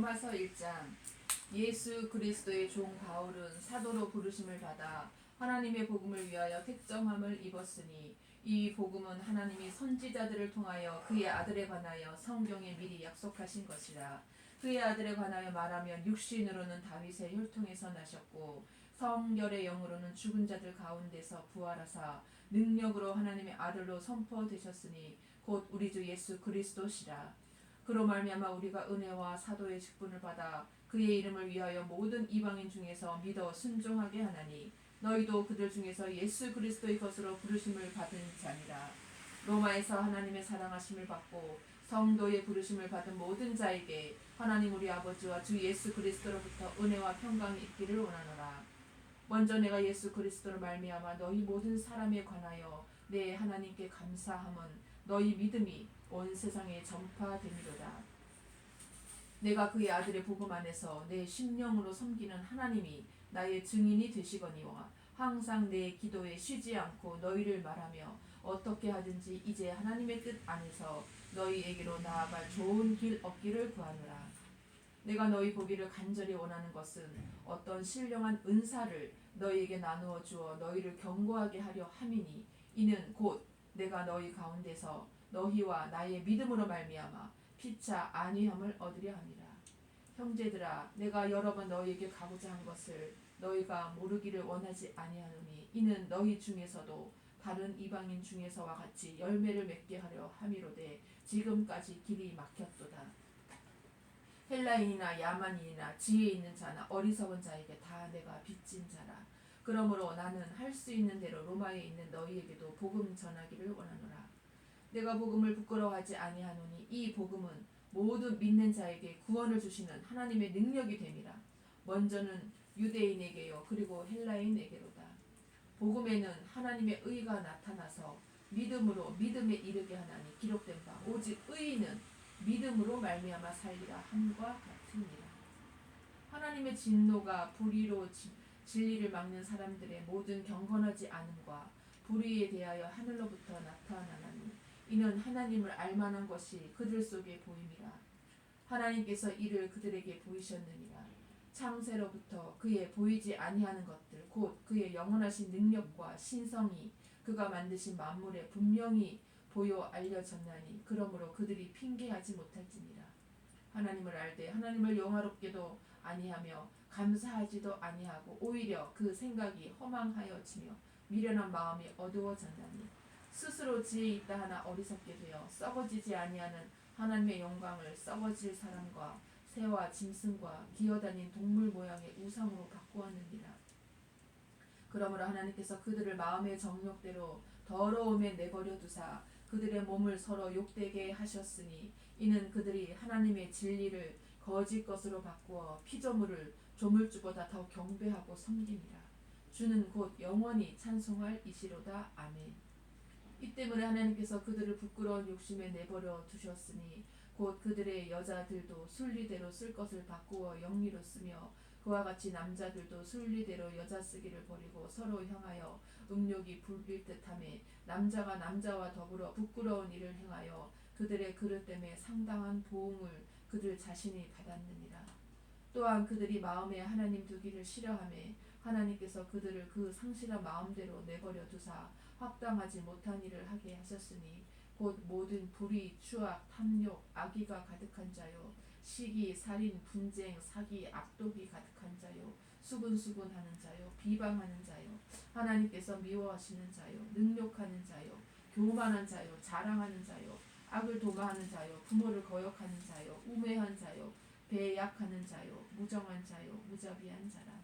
로마서 1장. 예수 그리스도의 종 바울은 사도로 부르심을 받아 하나님의 복음을 위하여 택정함을 입었으니 이 복음은 하나님이 선지자들을 통하여 그의 아들에 관하여 성경에 미리 약속하신 것이라. 그의 아들에 관하여 말하면 육신으로는 다윗의 혈통에서 나셨고 성결의 영으로는 죽은 자들 가운데서 부활하사 능력으로 하나님의 아들로 선포되셨으니 곧 우리 주 예수 그리스도시라. 그로 말미암아 우리가 은혜와 사도의 직분을 받아 그의 이름을 위하여 모든 이방인 중에서 믿어 순종하게 하나니 너희도 그들 중에서 예수 그리스도의 것으로 부르심을 받은 자니라. 로마에서 하나님의 사랑하심을 받고 성도의 부르심을 받은 모든 자에게 하나님 우리 아버지와 주 예수 그리스도로부터 은혜와 평강이 있기를 원하노라. 먼저 내가 예수 그리스도로 말미암아 너희 모든 사람에 관하여 내 하나님께 감사함은 너희 믿음이 온 세상에 전파됨이로다. 내가 그의 아들의 복음 안에서 내 심령으로 섬기는 하나님이 나의 증인이 되시거니와 항상 내 기도에 쉬지 않고 너희를 말하며 어떻게 하든지 이제 하나님의 뜻 안에서 너희에게로 나아갈 좋은 길 얻기를 구하노라. 내가 너희 보기를 간절히 원하는 것은 어떤 신령한 은사를 너희에게 나누어 주어 너희를 견고하게 하려 함이니 이는 곧 내가 너희 가운데서 너희와 나의 믿음으로 말미암아 피차 안위함을 얻으려 함이라. 형제들아, 내가 여러 번 너희에게 가고자 한 것을 너희가 모르기를 원하지 아니하노니 이는 너희 중에서도 다른 이방인 중에서와 같이 열매를 맺게 하려 함이로되 지금까지 길이 막혔도다. 헬라인이나 야만인이나 지혜 있는 자나 어리석은 자에게 다 내가 빚진 자라. 그러므로 나는 할 수 있는 대로 로마에 있는 너희에게도 복음 전하기를 원하노라. 내가 복음을 부끄러워하지 아니하노니 이 복음은 모두 믿는 자에게 구원을 주시는 하나님의 능력이 됨이라. 먼저는 유대인에게요 그리고 헬라인에게로다. 복음에는 하나님의 의가 나타나서 믿음으로 믿음에 이르게 하나니 기록된 바 오직 의인은 믿음으로 말미암아 살리라 함과 같으니라. 하나님의 진노가 불의로 진리를 막는 사람들의 모든 경건하지 않음과 불의에 대하여 하늘로부터 나타나나니 이는 하나님을 알만한 것이 그들 속에 보임이라. 하나님께서 이를 그들에게 보이셨느니라. 창세로부터 그의 보이지 아니하는 것들 곧 그의 영원하신 능력과 신성이 그가 만드신 만물에 분명히 보여 알려졌나니 그러므로 그들이 핑계하지 못할지니라. 하나님을 알되 하나님을 영화롭게도 아니하며 감사하지도 아니하고 오히려 그 생각이 허망하여지며 미련한 마음이 어두워졌나니 스스로 지혜 있다 하나 어리석게 되어 썩어지지 아니하는 하나님의 영광을 썩어질 사람과 새와 짐승과 기어다닌 동물 모양의 우상으로 바꾸었느니라. 그러므로 하나님께서 그들을 마음의 정욕대로 더러움에 내버려 두사 그들의 몸을 서로 욕되게 하셨으니 이는 그들이 하나님의 진리를 거짓 것으로 바꾸어 피조물을 조물주보다 더 경배하고 섬김이라. 주는 곧 영원히 찬송할 이시로다. 아멘. 이 때문에 하나님께서 그들을 부끄러운 욕심에 내버려 두셨으니 곧 그들의 여자들도 순리대로 쓸 것을 바꾸어 영리로 쓰며 그와 같이 남자들도 순리대로 여자 쓰기를 버리고 서로 향하여 음욕이 불릴 듯하며 남자가 남자와 더불어 부끄러운 일을 행하여 그들의 그릇 때문에 상당한 보응을 그들 자신이 받았느니라. 또한 그들이 마음에 하나님 두기를 싫어하며 하나님께서 그들을 그 상실한 마음대로 내버려 두사 합당하지 못한 일을 하게 하셨으니 곧 모든 불의, 추악, 탐욕, 악의가 가득한 자요 시기, 살인, 분쟁, 사기, 악독이 가득한 자요 수근수근하는 자요 비방하는 자요 하나님께서 미워하시는 자요 능욕하는 자요 교만한 자요 자랑하는 자요 악을 도마하는 자요 부모를 거역하는 자요 우매한 자요 배약하는 자요 무정한 자요 무자비한 자라.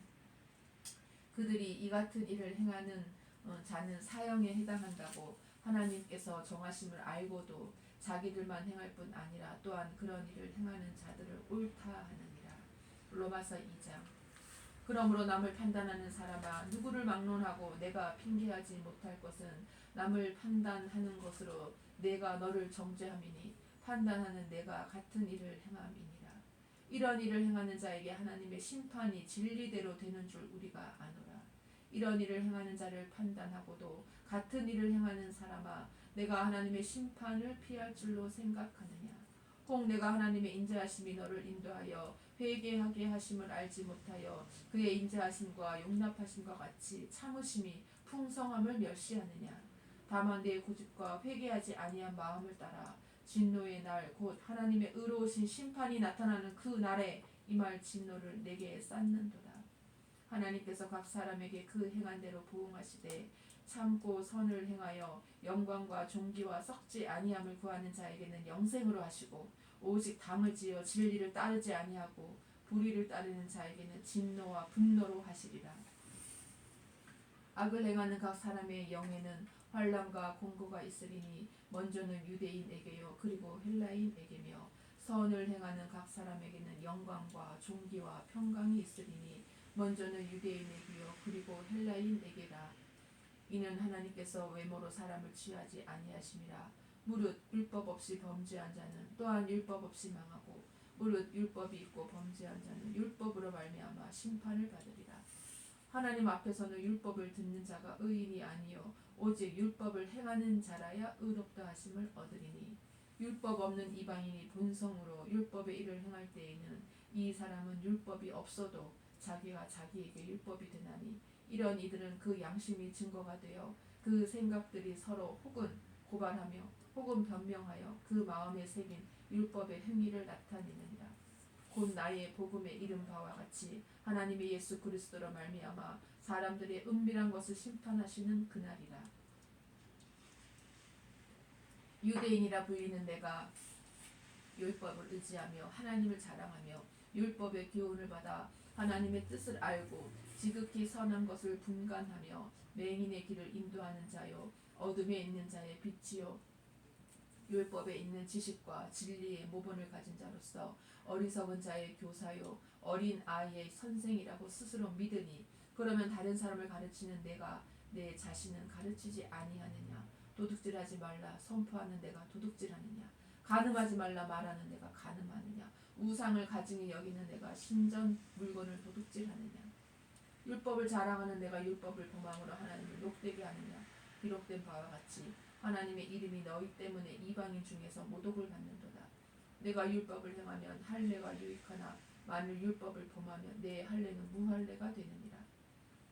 그들이 이 같은 일을 행하는 자는 사형에 해당한다고 하나님께서 정하심을 알고도 자기들만 행할 뿐 아니라 또한 그런 일을 행하는 자들을 옳다 하느니라. 로마서 2장. 그러므로 남을 판단하는 사람아 누구를 막론하고 내가 핑계하지 못할 것은 남을 판단하는 것으로 내가 너를 정죄함이니 판단하는 내가 같은 일을 행함이니라. 이런 일을 행하는 자에게 하나님의 심판이 진리대로 되는 줄 우리가 아노라. 이런 일을 행하는 자를 판단하고도 같은 일을 행하는 사람아 내가 하나님의 심판을 피할 줄로 생각하느냐. 혹 내가 하나님의 인자하심이 너를 인도하여 회개하게 하심을 알지 못하여 그의 인자하심과 용납하심과 같이 참으심이 풍성함을 멸시하느냐. 다만 내 고집과 회개하지 아니한 마음을 따라 진노의 날 곧 하나님의 의로우신 심판이 나타나는 그 날에 임할 진노를 내게 쌓는도다. 하나님께서 각 사람에게 그 행한 대로 보응하시되 참고 선을 행하여 영광과 존귀와 썩지 아니함을 구하는 자에게는 영생으로 하시고 오직 담을 지어 진리를 따르지 아니하고 불의를 따르는 자에게는 진노와 분노로 하시리라. 악을 행하는 각 사람의 영에는 환난과 공고가 있으리니 먼저는 유대인에게요 그리고 헬라인에게며 선을 행하는 각 사람에게는 영광과 존귀와 평강이 있으리니 먼저는 유대인에게요 그리고 헬라인에게라. 이는 하나님께서 외모로 사람을 취하지 아니하심이라. 무릇 율법 없이 범죄한 자는 또한 율법 없이 망하고 무릇 율법이 있고 범죄한 자는 율법으로 말미암아 심판을 받으리라. 하나님 앞에서는 율법을 듣는 자가 의인이 아니요 오직 율법을 행하는 자라야 의롭다 하심을 얻으리니 율법 없는 이방인이 본성으로 율법의 일을 행할 때에는 이 사람은 율법이 없어도 자기가 자기에게 율법이 되나니 이런 이들은 그 양심이 증거가 되어 그 생각들이 서로 혹은 고발하며 혹은 변명하여 그 마음에 새긴 율법의 행위를 나타내느니라. 곧 나의 복음에 이른 바와 같이 하나님의 예수 그리스도로 말미암아 사람들의 은밀한 것을 심판하시는 그날이라. 유대인이라 불리는 내가 율법을 의지하며 하나님을 자랑하며 율법의 교훈을 받아 하나님의 뜻을 알고 지극히 선한 것을 분간하며 맹인의 길을 인도하는 자요 어둠에 있는 자의 빛이요 율법에 있는 지식과 진리의 모본을 가진 자로서 어리석은 자의 교사요 어린 아이의 선생이라고 스스로 믿으니 그러면 다른 사람을 가르치는 내가 내 자신은 가르치지 아니하느냐. 도둑질하지 말라 선포하는 내가 도둑질하느냐. 간음하지 말라 말하는 내가 간음하느냐. 우상을 가증히 여기는 내가 신전 물건을 도둑질하느냐. 율법을 자랑하는 내가 율법을 범함으로 하나님을 욕되게 하느냐. 기록된 바와 같이 하나님의 이름이 너희 때문에 이방인 중에서 모독을 받는도다. 내가 율법을 행하면 할례가 유익하나 만일 율법을 범하면 내 할례는 무할례가 되느니라.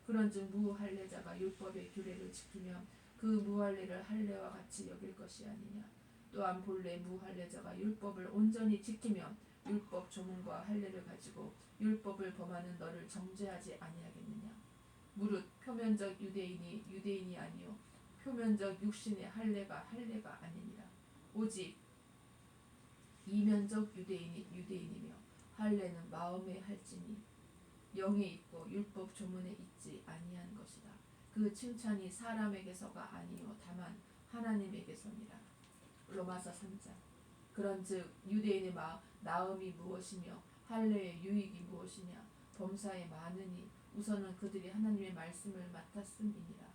그런즉 무할례자가 율법의 규례를 지키면 그 무할례를 할례와 같이 여길 것이 아니냐. 또한 본래 무할례자가 율법을 온전히 지키면 율법 조문과 할례를 가지고 율법을 범하는 너를 정죄하지 아니하겠느냐. 무릇 표면적 유대인이 유대인이 아니요 표면적 육신의 할례가 할례가 아니니라. 오직 이면적 유대인이 유대인이며 할례는 마음에 할지니 영에 있고 율법 조문에 있지 아니한 것이다. 그 칭찬이 사람에게서가 아니요 다만 하나님에게서니라. 로마서 3장. 그런즉 유대인의 나음이 무엇이며 할례의 유익이 무엇이냐. 범사에 많으니 우선은 그들이 하나님의 말씀을 맡았음이니라.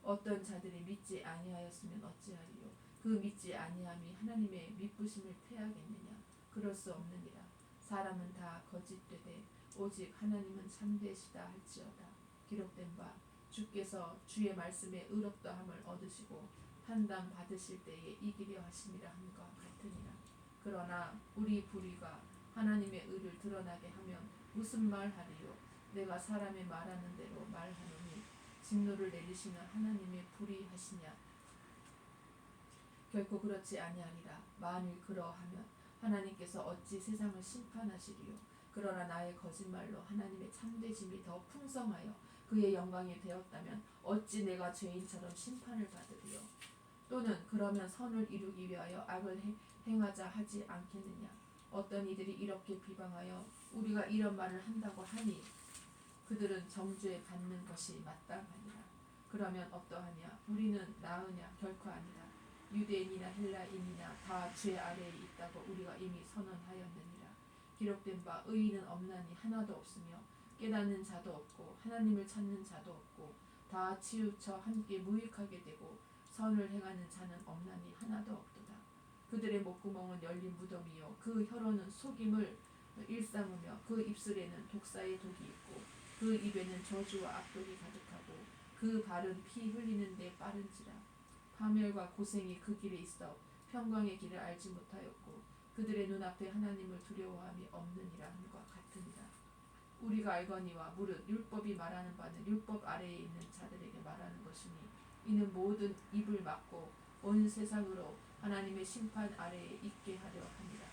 어떤 자들이 믿지 아니하였으면 어찌하리요. 그 믿지 아니함이 하나님의 믿부심을 패하겠느냐. 그럴 수 없느니라. 사람은 다 거짓되되 오직 하나님은 참되시다 할지어다. 기록된 바 주께서 주의 말씀에 의롭다함을 얻으시고 판단 받으실 때에 이기려 하심이라 함과 같으니라. 그러나 우리 불의가 하나님의 의를 드러나게 하면 무슨 말하리요. 내가 사람의 말하는 대로 말하노니 진노를 내리시는 하나님의 불의하시냐. 결코 그렇지 아니하리라. 만일 그러하면 하나님께서 어찌 세상을 심판하시리요. 그러나 나의 거짓말로 하나님의 참되심이 더 풍성하여 그의 영광이 되었다면 어찌 내가 죄인처럼 심판을 받으리요. 또는 그러면 선을 이루기 위하여 악을 행하자 하지 않겠느냐. 어떤 이들이 이렇게 비방하여 우리가 이런 말을 한다고 하니 그들은 정죄 받는 것이 마땅하니라. 그러면 어떠하냐. 우리는 나으냐. 결코 아니라. 유대인이나 헬라인이나 다 죄 아래에 있다고 우리가 이미 선언하였느니라. 기록된 바 의인은 없나니 하나도 없으며 깨닫는 자도 없고 하나님을 찾는 자도 없고 다 치우쳐 함께 무익하게 되고 선을 행하는 자는 없나니 하나도 없도다. 그들의 목구멍은 열린 무덤이요 그 혀로는 속임을 일삼으며 그 입술에는 독사의 독이 있고 그 입에는 저주와 악독이 가득하고 그 발은 피 흘리는 데 빠른지라. 파멸과 고생이 그 길에 있어 평강의 길을 알지 못하였고 그들의 눈앞에 하나님을 두려워함이 없느니라 함과 같으니라. 우리가 알거니와 무릇 율법이 말하는 바는 율법 아래에 있는 자들에게 말하는 것이니 이는 모든 입을 막고 온 세상으로 하나님의 심판 아래에 있게 하려 함이라.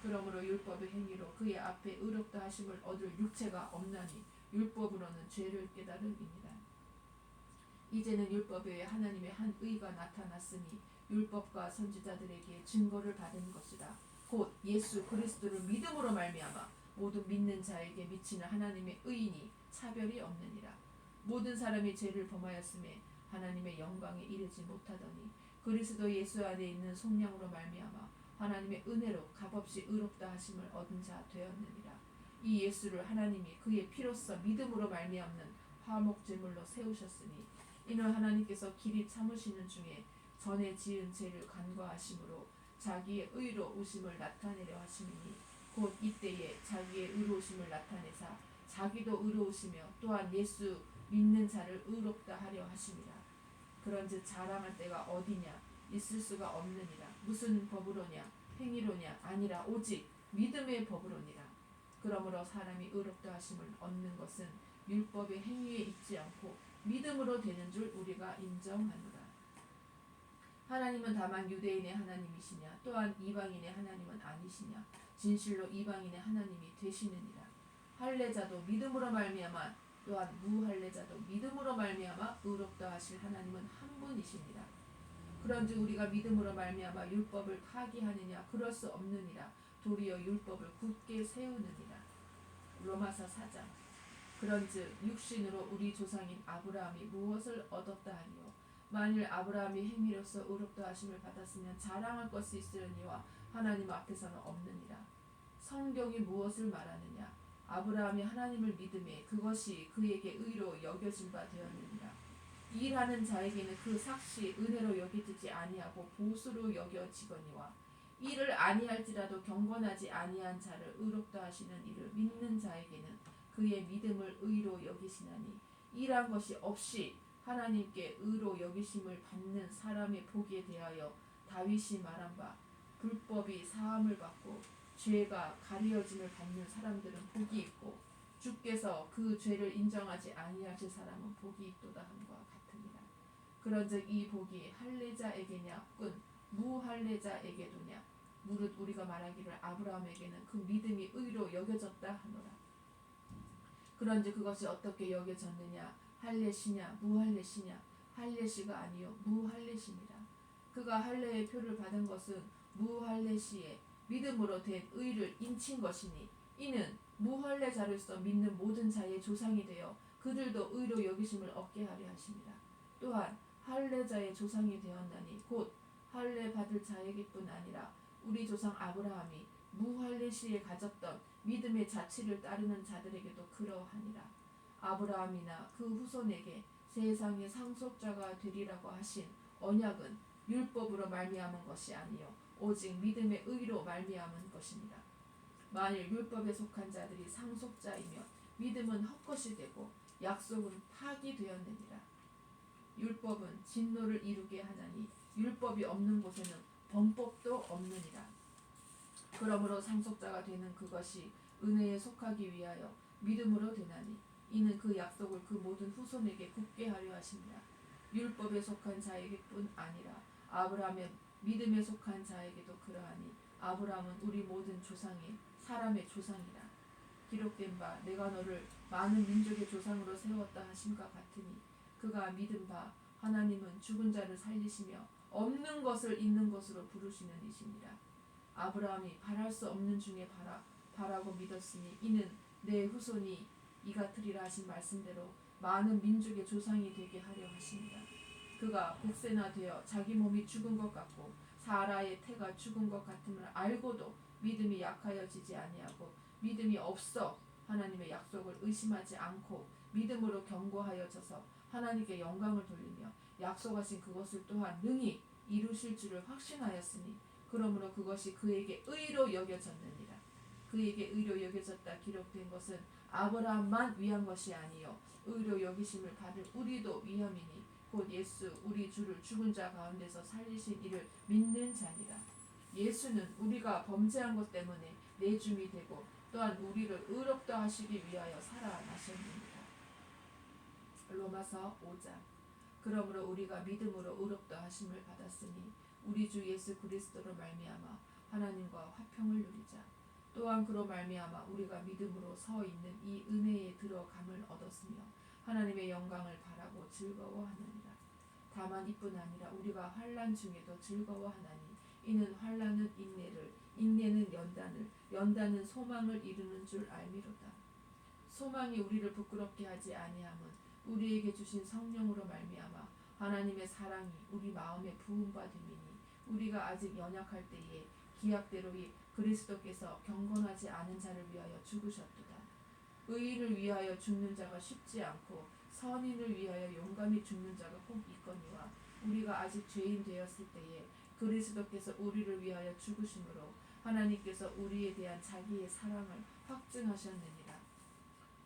그러므로 율법의 행위로 그의 앞에 의롭다 하심을 얻을 육체가 없나니 율법으로는 죄를 깨달음이니라. 이제는 율법 외에 하나님의 한 의가 나타났으니 율법과 선지자들에게 증거를 받은 것이라. 곧 예수 그리스도를 믿음으로 말미암아 모든 믿는 자에게 미치는 하나님의 의인이 차별이 없느니라. 모든 사람이 죄를 범하였음에 하나님의 영광에 이르지 못하더니 그리스도 예수 안에 있는 속량으로 말미암아 하나님의 은혜로 값없이 의롭다 하심을 얻은 자 되었느니라. 이 예수를 하나님이 그의 피로써 믿음으로 말미암는 화목 제물로 세우셨으니 이는 하나님께서 길이 참으시는 중에 전에 지은 죄를 간과하심으로 자기의 의로우심을 나타내려 하심이니 곧 이때에 자기의 의로우심을 나타내사 자기도 의로우시며 또한 예수 믿는 자를 의롭다 하려 하심이라. 그런즉 자랑할 때가 어디냐? 있을 수가 없느니라. 무슨 법으로냐? 행위로냐? 아니라 오직 믿음의 법으로니라. 그러므로 사람이 의롭다 하심을 얻는 것은 율법의 행위에 있지 않고 믿음으로 되는 줄 우리가 인정하노라. 하나님은 다만 유대인의 하나님이시냐? 또한 이방인의 하나님은 아니시냐? 진실로 이방인의 하나님이 되시느니라. 할례자도 믿음으로 말미암아 또한 무할례자도 믿음으로 말미암아 의롭다 하실 하나님은 한 분이시니라. 그런즉 우리가 믿음으로 말미암아 율법을 파기하느냐? 그럴 수 없느니라. 도리어 율법을 굳게 세우느니라. 로마서 4장. 그런즉 육신으로 우리 조상인 아브라함이 무엇을 얻었다 하리요? 만일 아브라함이 행위로서 의롭다 하심을 받았으면 자랑할 것이 있으려니와 하나님 앞에서는 없느니라. 성경이 무엇을 말하느냐? 아브라함이 하나님을 믿음에 그것이 그에게 의로 여겨진 바 되었느니라. 일하는 자에게는 그 삭시 은혜로 여겨지지 아니하고 보수로 여겨지거니와 일을 아니할지라도 경건하지 아니한 자를 의롭다 하시는 이를 믿는 자에게는 그의 믿음을 의로 여기시나니 일한 것이 없이 하나님께 의로 여기심을 받는 사람의 복에 대하여 다윗이 말한 바 불법이 사함을 받고 죄가 가려짐을 받는 사람들은 복이 있고 주께서 그 죄를 인정하지 아니하실 사람은 복이 있도다 함과 같으니라. 그런즉 이 복이 할례자에게냐 꾼 무할례자에게도냐? 무릇 우리가 말하기를 아브라함에게는 그 믿음이 의로 여겨졌다 하노라. 그런즉 그것이 어떻게 여겨졌느냐? 할례시냐 무할례시냐? 할례시가 아니요 무할례시니라. 그가 할례의 표를 받은 것은 무할례시에 믿음으로 된 의를 인친 것이니 이는 무할례자로서 믿는 모든 자의 조상이 되어 그들도 의로 여기심을 얻게 하려 하심이라. 또한 할례자의 조상이 되었나니 곧 할례 받을 자에게뿐 아니라 우리 조상 아브라함이 무할례시에 가졌던 믿음의 자취를 따르는 자들에게도 그러하니라. 아브라함이나 그 후손에게 세상의 상속자가 되리라고 하신 언약은 율법으로 말미암은 것이 아니요 오직 믿음의 의로 말미암은 것입니다. 만일 율법에 속한 자들이 상속자이며 믿음은 헛것이 되고 약속은 파기되었느니라. 율법은 진노를 이루게 하나니 율법이 없는 곳에는 범법도 없느니라. 그러므로 상속자가 되는 그것이 은혜에 속하기 위하여 믿음으로 되나니 이는 그 약속을 그 모든 후손에게 굳게 하려 하심이라. 율법에 속한 자에게뿐 아니라 아브라함의 믿음에 속한 자에게도 그러하니 아브라함은 우리 모든 조상의 사람의 조상이라. 기록된 바 내가 너를 많은 민족의 조상으로 세웠다 하심과 같으니 그가 믿은 바 하나님은 죽은 자를 살리시며 없는 것을 있는 것으로 부르시는 이시니라. 아브라함이 바랄 수 없는 중에 바라고 믿었으니 이는 내 후손이 이같으리라 하신 말씀대로 많은 민족의 조상이 되게 하려 하십니다. 그가 복세나 되어 자기 몸이 죽은 것 같고 사라의 태가 죽은 것 같음을 알고도 믿음이 약하여지지 아니하고 믿음이 없어 하나님의 약속을 의심하지 않고 믿음으로 견고하여져서 하나님께 영광을 돌리며 약속하신 그것을 또한 능히 이루실 줄을 확신하였으니 그러므로 그것이 그에게 의로 여겨졌느니라. 그에게 의로 여겨졌다 기록된 것은 아브라함만 위한 것이 아니요 의로 여기심을 받을 우리도 위함이니 곧 예수 우리 주를 죽은 자 가운데서 살리신 이를 믿는 자니라. 예수는 우리가 범죄한 것 때문에 내줌이 되고 또한 우리를 의롭다 하시기 위하여 살아나셨느니라. 로마서 5장. 그러므로 우리가 믿음으로 의롭다 하심을 받았으니 우리 주 예수 그리스도로 말미암아 하나님과 화평을 누리자. 또한 그로 말미암아 우리가 믿음으로 서 있는 이 은혜에 들어감을 얻었으며 하나님의 영광을 바라고 즐거워하느니라. 다만 이뿐 아니라 우리가 환난 중에도 즐거워하나니 이는 환난은 인내를, 인내는 연단을, 연단은 소망을 이루는 줄 알미로다. 소망이 우리를 부끄럽게 하지 아니함은 우리에게 주신 성령으로 말미암아 하나님의 사랑이 우리 마음에 부음받음이니 우리가 아직 연약할 때에 기약대로 그리스도께서 경건하지 않은 자를 위하여 죽으셨도다. 의인을 위하여 죽는 자가 쉽지 않고 선인을 위하여 용감히 죽는 자가 꼭 있거니와 우리가 아직 죄인 되었을 때에 그리스도께서 우리를 위하여 죽으심으로 하나님께서 우리에 대한 자기의 사랑을 확증하셨느니라.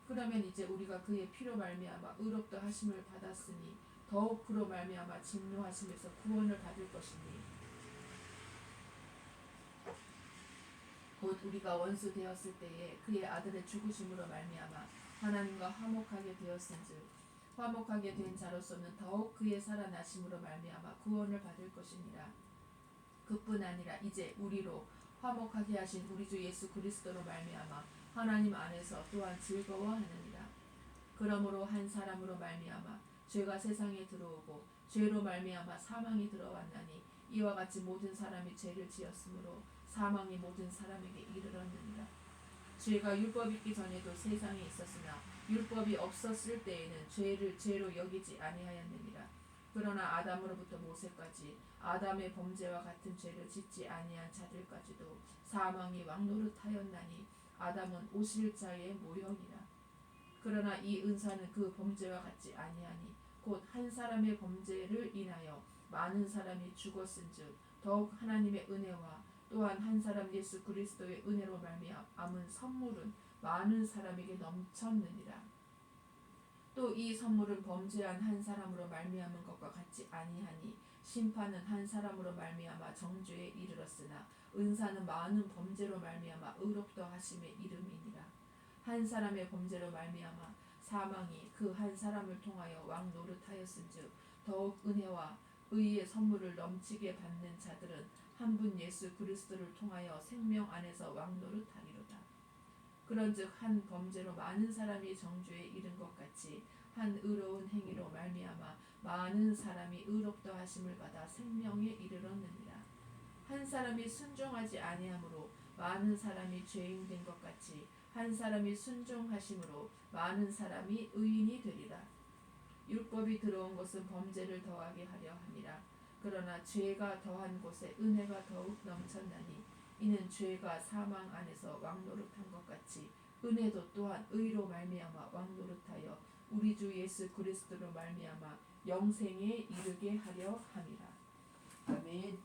그러면 이제 우리가 그의 피로 말미암아 의롭다 하심을 받았으니 더욱 그로 말미암아 진노하심에서 구원을 받을 것이니 곧 우리가 원수 되었을 때에 그의 아들의 죽으심으로 말미암아 하나님과 화목하게 되었은즉 화목하게 된 자로서는 더욱 그의 살아나심으로 말미암아 구원을 받을 것이니라. 그뿐 아니라 이제 우리로 화목하게 하신 우리 주 예수 그리스도로 말미암아 하나님 안에서 또한 즐거워하느니라. 그러므로 한 사람으로 말미암아 죄가 세상에 들어오고 죄로 말미암아 사망이 들어왔나니 이와 같이 모든 사람이 죄를 지었으므로 사망이 모든 사람에게 이르렀느니라. 죄가 율법 있기 전에도 세상에 있었으나 율법이 없었을 때에는 죄를 죄로 여기지 아니하였느니라. 그러나 아담으로부터 모세까지 아담의 범죄와 같은 죄를 짓지 아니한 자들까지도 사망이 왕노릇하였나니 아담은 오실 자의 모형이라. 그러나 이 은사는 그 범죄와 같지 아니하니 곧 한 사람의 범죄를 인하여 많은 사람이 죽었은즉 더욱 하나님의 은혜와 또한 한 사람 예수 그리스도의 은혜로 말미암은 선물은 많은 사람에게 넘쳤느니라. 또 이 선물은 범죄한 한 사람으로 말미암은 것과 같지 아니하니 심판은 한 사람으로 말미암아 정죄에 이르렀으나 은사는 많은 범죄로 말미암아 의롭다 하심에 이름이니라. 한 사람의 범죄로 말미암아 사망이 그 한 사람을 통하여 왕노릇하였은즉 더욱 은혜와 의의 선물을 넘치게 받는 자들은 한 분 예수 그리스도를 통하여 생명 안에서 왕노릇하리로다. 그런즉 한 범죄로 많은 사람이 정죄에 이른 것 같이 한 의로운 행위로 말미암아 많은 사람이 의롭다 하심을 받아 생명에 이르렀느니라. 한 사람이 순종하지 아니함으로 많은 사람이 죄인 된 것 같이 한 사람이 순종하심으로 많은 사람이 의인이 되리라. 율법이 들어온 것은 범죄를 더하게 하려 함이라. 그러나 죄가 더한 곳에 은혜가 더욱 넘쳤나니 이는 죄가 사망 안에서 왕노릇한 것 같이 은혜도 또한 의로 말미암아 왕노릇하여 우리 주 예수 그리스도로 말미암아 영생에 이르게 하려 함이라. 아멘.